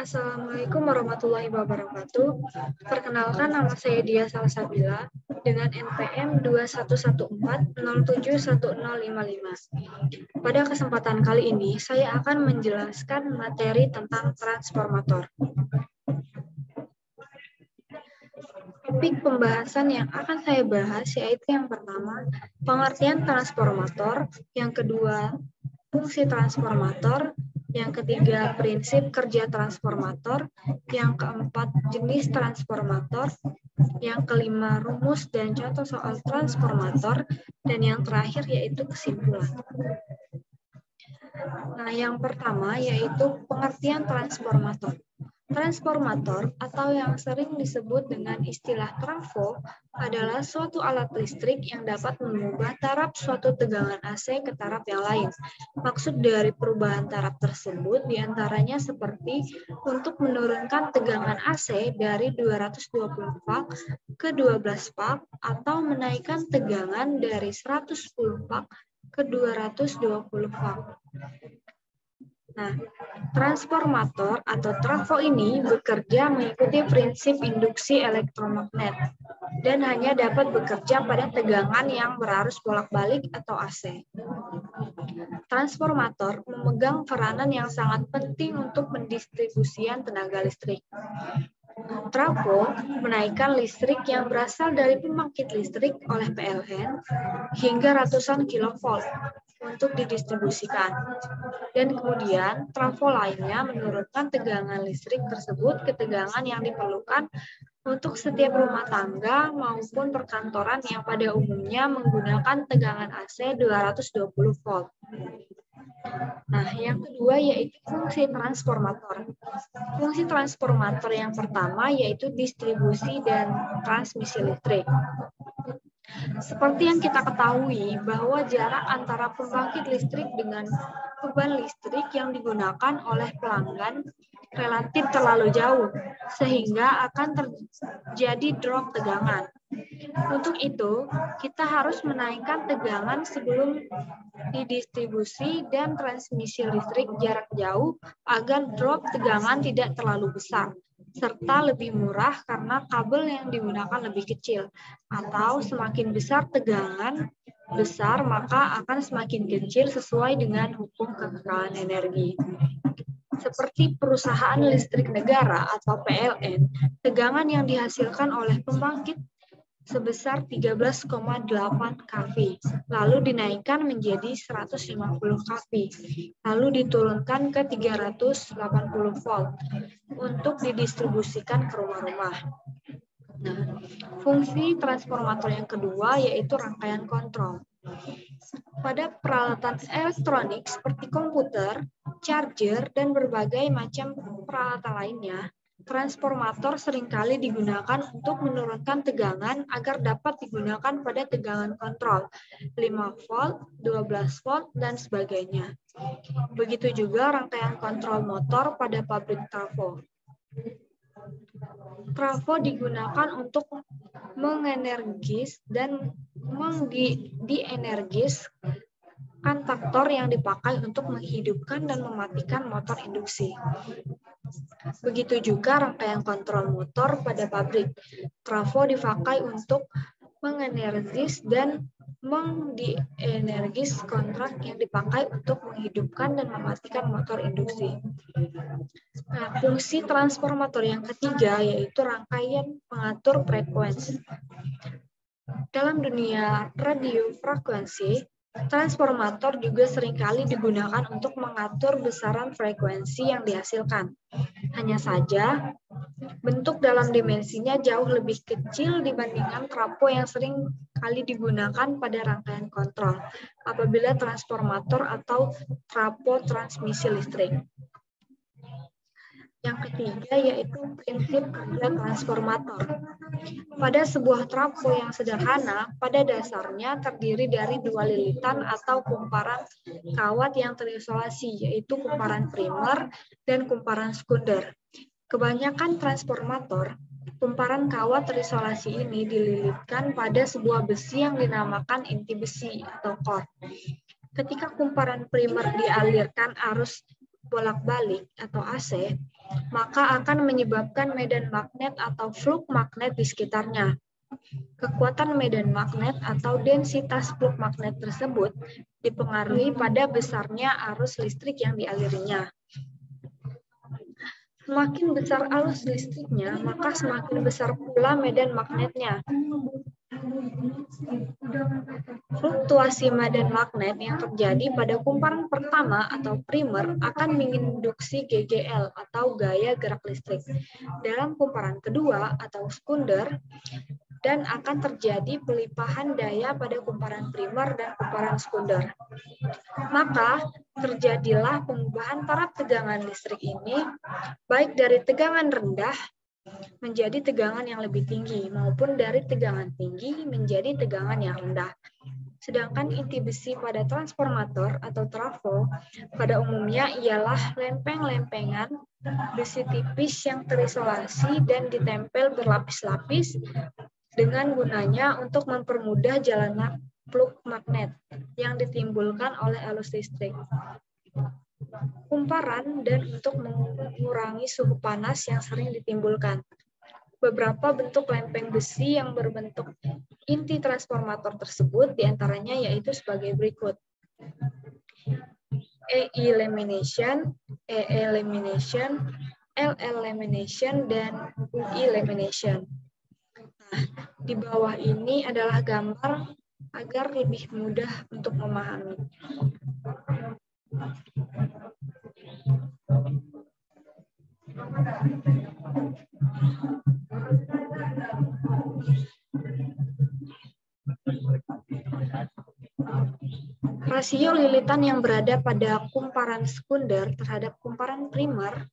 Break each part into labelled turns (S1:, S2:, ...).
S1: Assalamualaikum warahmatullahi wabarakatuh. Perkenalkan, nama saya Dia Salsabila dengan NPM 2114071055. Pada kesempatan kali ini, saya akan menjelaskan materi tentang transformator. Topik pembahasan yang akan saya bahas yaitu yang pertama, pengertian transformator, yang kedua, fungsi transformator, yang ketiga, prinsip kerja transformator, yang keempat, jenis transformator, yang kelima, rumus dan contoh soal transformator, dan yang terakhir yaitu kesimpulan. Nah, yang pertama yaitu pengertian transformator. Transformator atau yang sering disebut dengan istilah trafo adalah suatu alat listrik yang dapat mengubah taraf suatu tegangan AC ke taraf yang lain. Maksud dari perubahan taraf tersebut diantaranya seperti untuk menurunkan tegangan AC dari 220 volt ke 12 volt atau menaikkan tegangan dari 110 volt ke 220 volt. Nah, transformator atau trafo ini bekerja mengikuti prinsip induksi elektromagnet dan hanya dapat bekerja pada tegangan yang berarus bolak-balik atau AC. Transformator memegang peranan yang sangat penting untuk pendistribusian tenaga listrik. Trafo menaikkan listrik yang berasal dari pembangkit listrik oleh PLN hingga ratusan kilovolt untuk didistribusikan. Dan kemudian trafo lainnya menurunkan tegangan listrik tersebut ke tegangan yang diperlukan untuk setiap rumah tangga maupun perkantoran yang pada umumnya menggunakan tegangan AC 220 volt. Nah, yang kedua yaitu fungsi transformator. Fungsi transformator yang pertama yaitu distribusi dan transmisi listrik. Seperti yang kita ketahui bahwa jarak antara pembangkit listrik dengan beban listrik yang digunakan oleh pelanggan relatif terlalu jauh, sehingga akan terjadi drop tegangan. Untuk itu, kita harus menaikkan tegangan sebelum didistribusi dan transmisi listrik jarak jauh agar drop tegangan tidak terlalu besar, serta lebih murah karena kabel yang digunakan lebih kecil, atau semakin besar tegangan besar maka akan semakin kecil sesuai dengan hukum kekekalan energi. Seperti perusahaan listrik negara atau PLN, tegangan yang dihasilkan oleh pembangkit sebesar 13,8 kV, lalu dinaikkan menjadi 150 kV, lalu diturunkan ke 380 volt untuk didistribusikan ke rumah-rumah. Nah, fungsi transformator yang kedua yaitu rangkaian kontrol. Pada peralatan elektronik seperti komputer, charger, dan berbagai macam peralatan lainnya, transformator seringkali digunakan untuk menurunkan tegangan agar dapat digunakan pada tegangan kontrol 5 volt, 12 volt, dan sebagainya. Begitu juga rangkaian kontrol motor pada pabrik trafo. Trafo digunakan untuk mengenergis dan dienergis kontaktor yang dipakai untuk menghidupkan dan mematikan motor induksi. Begitu juga rangkaian kontrol motor pada pabrik. Trafo dipakai untuk mengenergis dan dienergis kontrak yang dipakai untuk menghidupkan dan mematikan motor induksi. Nah, fungsi transformator yang ketiga yaitu rangkaian pengatur frekuensi. Dalam dunia radio frekuensi, transformator juga seringkali digunakan untuk mengatur besaran frekuensi yang dihasilkan. Hanya saja, bentuk dalam dimensinya jauh lebih kecil dibandingkan trafo yang sering kali digunakan pada rangkaian kontrol apabila transformator atau trafo transmisi listrik. Yang ketiga yaitu prinsip kerja transformator. Pada sebuah trafo yang sederhana, pada dasarnya terdiri dari dua lilitan atau kumparan kawat yang terisolasi, yaitu kumparan primer dan kumparan sekunder. Kebanyakan transformator Kumparan kawat terisolasi ini dililitkan pada sebuah besi yang dinamakan inti besi atau core. Ketika kumparan primer dialirkan arus bolak-balik atau AC, maka akan menyebabkan medan magnet atau fluk magnet di sekitarnya. Kekuatan medan magnet atau densitas fluk magnet tersebut dipengaruhi pada besarnya arus listrik yang dialirinya. Semakin besar arus listriknya, maka semakin besar pula medan magnetnya. Fluktuasi medan magnet yang terjadi pada kumparan pertama atau primer akan menginduksi GGL atau gaya gerak listrik dalam kumparan kedua atau sekunder, dan akan terjadi pelimpahan daya pada kumparan primer dan kumparan sekunder. Maka terjadilah pengubahan taraf tegangan listrik ini baik dari tegangan rendah menjadi tegangan yang lebih tinggi maupun dari tegangan tinggi menjadi tegangan yang rendah. Sedangkan inti besi pada transformator atau trafo pada umumnya ialah lempeng-lempengan besi tipis yang terisolasi dan ditempel berlapis-lapis dengan gunanya untuk mempermudah jalannya fluk magnet yang ditimbulkan oleh arus listrik. Kumparan dan untuk mengurangi suhu panas yang sering ditimbulkan. Beberapa bentuk lempeng besi yang berbentuk inti transformator tersebut diantaranya yaitu sebagai berikut. E-lamination, E-lamination, L-lamination, dan UI-lamination. Nah, di bawah ini adalah gambar agar lebih mudah untuk memahami. Rasio lilitan yang berada pada kumparan sekunder terhadap kumparan primer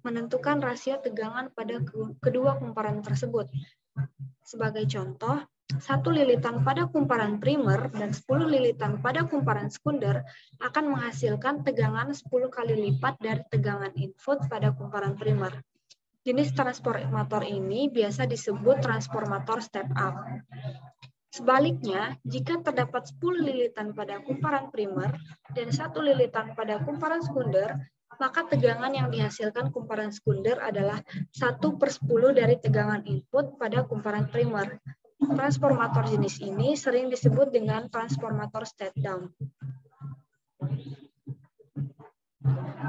S1: menentukan rasio tegangan pada kedua kumparan tersebut. Sebagai contoh, 1 lilitan pada kumparan primer dan 10 lilitan pada kumparan sekunder akan menghasilkan tegangan 10 kali lipat dari tegangan input pada kumparan primer. Jenis transformator ini biasa disebut transformator step up. Sebaliknya, jika terdapat 10 lilitan pada kumparan primer dan 1 lilitan pada kumparan sekunder, maka tegangan yang dihasilkan kumparan sekunder adalah 1/10 dari tegangan input pada kumparan primer. Transformator jenis ini sering disebut dengan transformator step down.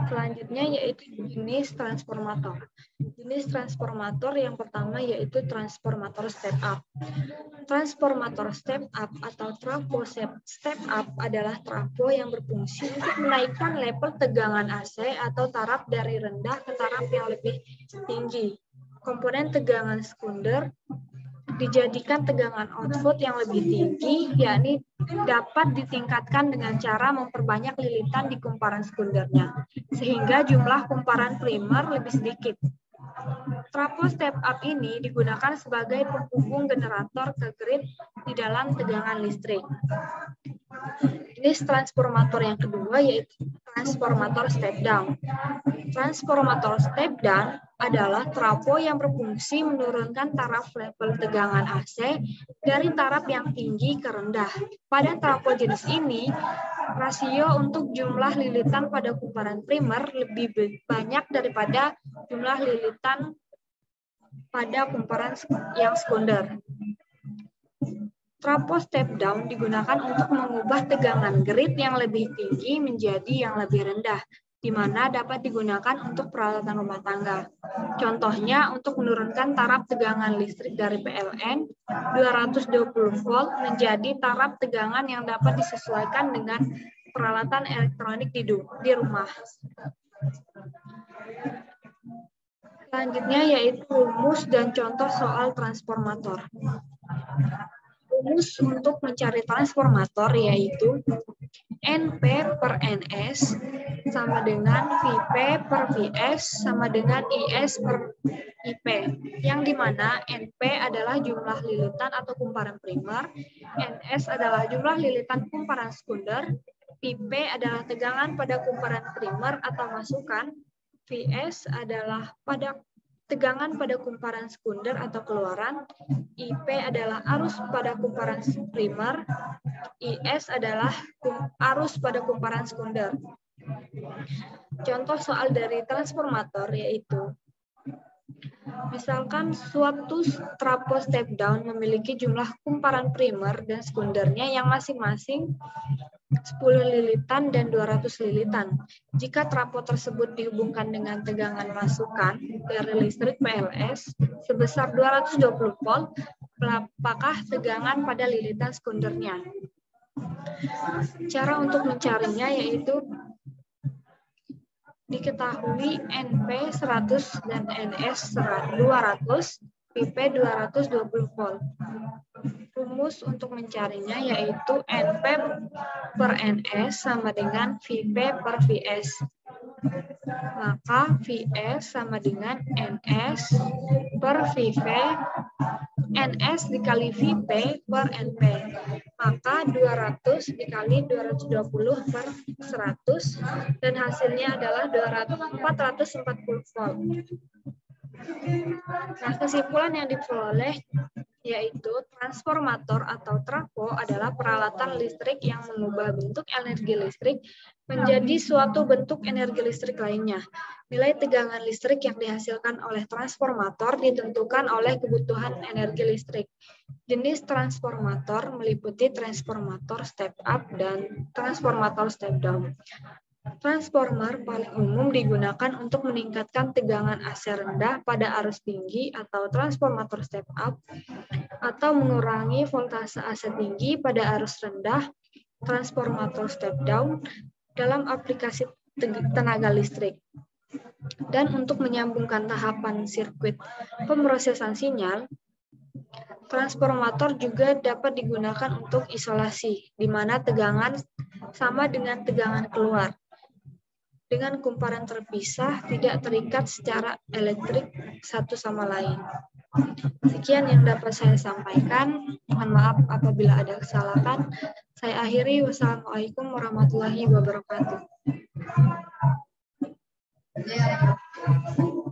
S1: Selanjutnya yaitu jenis transformator. Jenis transformator yang pertama yaitu transformator step up. Transformator step up atau trafo step up adalah trafo yang berfungsi untuk menaikkan level tegangan AC atau taraf dari rendah ke taraf yang lebih tinggi. Komponen tegangan sekunder dijadikan tegangan output yang lebih tinggi, yakni dapat ditingkatkan dengan cara memperbanyak lilitan di kumparan sekundernya, sehingga jumlah kumparan primer lebih sedikit. Trafo step up ini digunakan sebagai penghubung generator ke grid di dalam tegangan listrik. Jenis transformator yang kedua yaitu transformator step down. Transformator step down adalah trafo yang berfungsi menurunkan taraf level tegangan AC dari taraf yang tinggi ke rendah. Pada trafo jenis ini, rasio untuk jumlah lilitan pada kumparan primer lebih banyak daripada jumlah lilitan pada kumparan yang sekunder. Trafo step down digunakan untuk mengubah tegangan grid yang lebih tinggi menjadi yang lebih rendah, di mana dapat digunakan untuk peralatan rumah tangga. Contohnya untuk menurunkan taraf tegangan listrik dari PLN 220 volt menjadi taraf tegangan yang dapat disesuaikan dengan peralatan elektronik di rumah. Selanjutnya yaitu rumus dan contoh soal transformator. Rumus untuk mencari transformator yaitu NP per NS sama dengan VP per VS sama dengan IS per IP, yang dimana NP adalah jumlah lilitan atau kumparan primer, NS adalah jumlah lilitan kumparan sekunder, IP adalah tegangan pada kumparan primer atau masukan, VS adalah pada tegangan pada kumparan sekunder atau keluaran, IP adalah arus pada kumparan primer, IS adalah arus pada kumparan sekunder. Contoh soal dari transformator yaitu, misalkan suatu trafo step down memiliki jumlah kumparan primer dan sekundernya yang masing-masing 10 lilitan dan 200 lilitan. Jika trafo tersebut dihubungkan dengan tegangan masukan dari listrik PLS sebesar 220 volt, apakah tegangan pada lilitan sekundernya? Cara untuk mencarinya yaitu diketahui NP 100 dan NS 200, VP 220 volt. Rumus untuk mencarinya yaitu NP per NS sama dengan VP per VS. Maka VS sama dengan NS per VP, NS dikali VP per NP. Maka 200 dikali 220 per 100 dan hasilnya adalah 440 volt. Nah, kesimpulan yang diperoleh yaitu transformator atau trafo adalah peralatan listrik yang mengubah bentuk energi listrik menjadi suatu bentuk energi listrik lainnya. Nilai tegangan listrik yang dihasilkan oleh transformator ditentukan oleh kebutuhan energi listrik. Jenis transformator meliputi transformator step up dan transformator step down. Transformer paling umum digunakan untuk meningkatkan tegangan AC rendah pada arus tinggi atau transformator step up, atau mengurangi voltase AC tinggi pada arus rendah, transformator step down, dalam aplikasi tenaga listrik. Dan untuk menyambungkan tahapan sirkuit pemrosesan sinyal, transformator juga dapat digunakan untuk isolasi, di mana tegangan sama dengan tegangan keluar. Dengan kumparan terpisah, tidak terikat secara elektrik satu sama lain. Sekian yang dapat saya sampaikan. Mohon maaf apabila ada kesalahan. Saya akhiri. Wassalamualaikum warahmatullahi wabarakatuh.